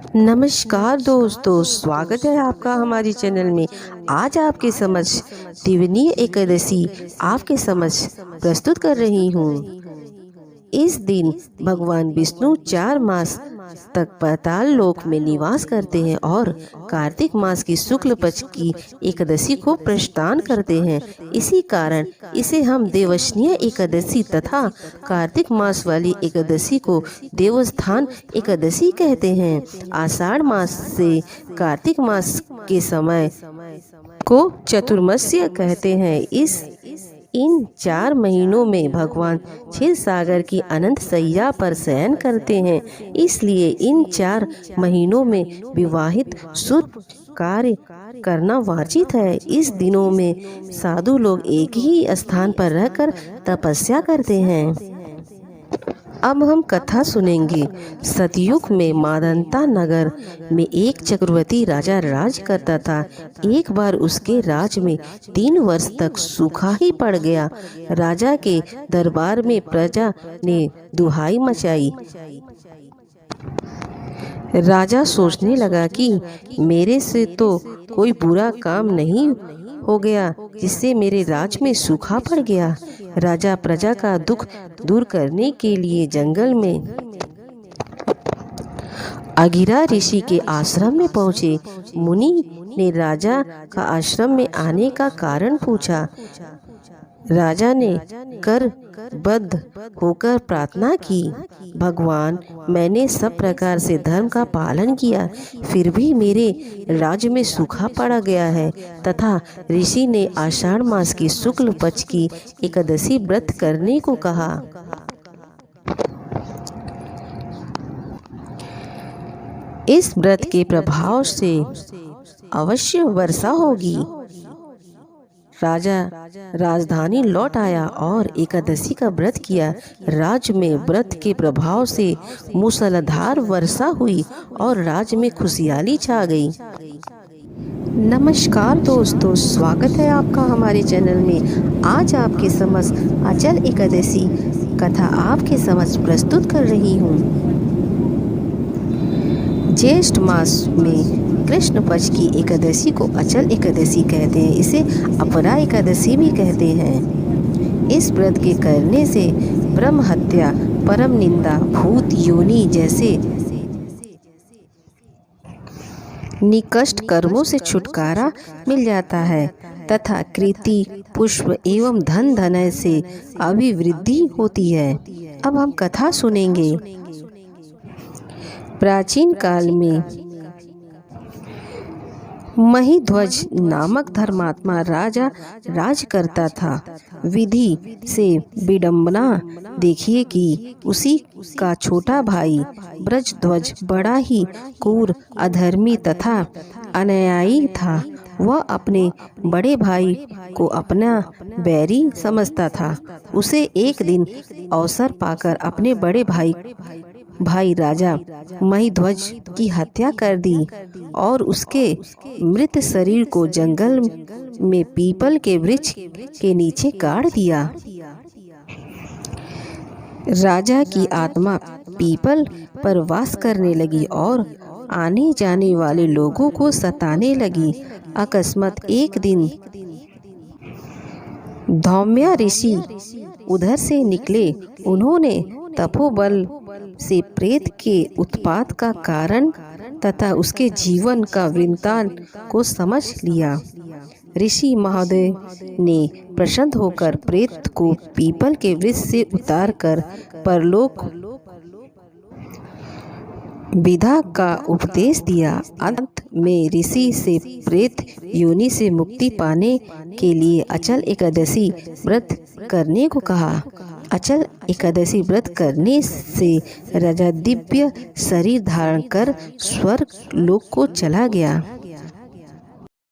नमस्कार दोस्तों, स्वागत है आपका हमारी चैनल में। आज आपके समक्ष त्रिवेणी एकादशी आपके समक्ष प्रस्तुत कर रही हूँ। इस दिन भगवान विष्णु 4 मास तक पाताल लोक में निवास करते हैं और कार्तिक मास की शुक्ल पक्ष की एकादशी को प्रस्थान करते हैं। इसी कारण इसे हम देवशनीय एकादशी तथा कार्तिक मास वाली एकादशी को देवस्थान एकादशी कहते हैं। आषाढ़ मास से कार्तिक मास के समय को चतुर्मास्य कहते हैं। इन 4 महीनों में भगवान क्षीर सागर की अनंत सैया पर शयन करते हैं, इसलिए इन 4 महीनों में विवाहित शुभ कार्य करना वर्जित है। इस दिनों में साधु लोग एक ही स्थान पर रहकर तपस्या करते हैं। अब हम कथा सुनेंगे। सतयुग में मादंता नगर में एक चक्रवर्ती राजा राज करता था। एक बार उसके राज में 3 वर्ष तक सूखा ही पड़ गया। राजा के दरबार में प्रजा ने दुहाई मचाई। राजा सोचने लगा कि मेरे से तो कोई बुरा काम नहीं हो गया जिससे मेरे राज में सूखा पड़ गया। राजा प्रजा का दुख दूर करने के लिए जंगल में अगिरा ऋषि के आश्रम में पहुंचे। मुनि ने राजा का आश्रम में आने का कारण पूछा। राजा ने करबद्ध होकर प्रार्थना की, भगवान, मैंने सब प्रकार से धर्म का पालन किया, फिर भी मेरे राज्य में सूखा पड़ा गया है तथा ऋषि ने आषाढ़ मास की शुक्ल पक्ष की एकादशी व्रत करने को कहा। इस व्रत के प्रभाव से अवश्य वर्षा होगी। राजा राजधानी लौट आया और एकादशी का व्रत किया। राज्य में व्रत के प्रभाव से मूसलाधार वर्षा हुई और राज्य में खुशहाली छा गई। नमस्कार दोस्तों, स्वागत है आपका हमारे चैनल में। आज आपके समक्ष अचल एकादशी कथा आपके समक्ष प्रस्तुत कर रही हूँ। ज्येष्ठ मास में कृष्ण पक्ष की एकादशी को अचल एकादशी कहते हैं। इसे अपरा एकादशी भी कहते हैं। इस व्रत के करने से ब्रह्म हत्या, परम निंदा, भूत योनि जैसे निकृष्ट कर्मों से छुटकारा मिल जाता है तथा कीर्ति, पुष्प एवं धन धनय से अभिवृद्धि होती है। अब हम कथा सुनेंगे। प्राचीन काल में महिध्वज नामक धर्मात्मा राजा राज करता था। विधि से विडंबना देखिए कि उसी का छोटा भाई ब्रजध्वज बड़ा ही क्रूर, अधर्मी तथा अन्यायी था। वह अपने बड़े भाई को अपना बैरी समझता था। उसे एक दिन अवसर पाकर अपने बड़े भाई राजा महिध्वज की हत्या कर दी और उसके मृत शरीर को जंगल में पीपल के वृक्ष के नीचे गाड़ दिया। राजा की आत्मा पीपल पर वास करने लगी और आने जाने वाले लोगों को सताने लगी। अकस्मात एक दिन धौम्या ऋषि उधर से निकले। उन्होंने तपोबल से प्रेत के उत्पात का कारण तथा उसके जीवन का वृत्तांत को समझ लिया। ऋषि महोदय ने प्रसन्न होकर प्रेत को पीपल के वृक्ष से उतारकर परलोक विधा का उपदेश दिया। अंत में ऋषि से प्रेत योनि से मुक्ति पाने के लिए अचल एकादशी व्रत करने को कहा। अचल एकादशी व्रत करने से राजा दिव्य शरीर धारण कर स्वर्ग लोक को चला गया।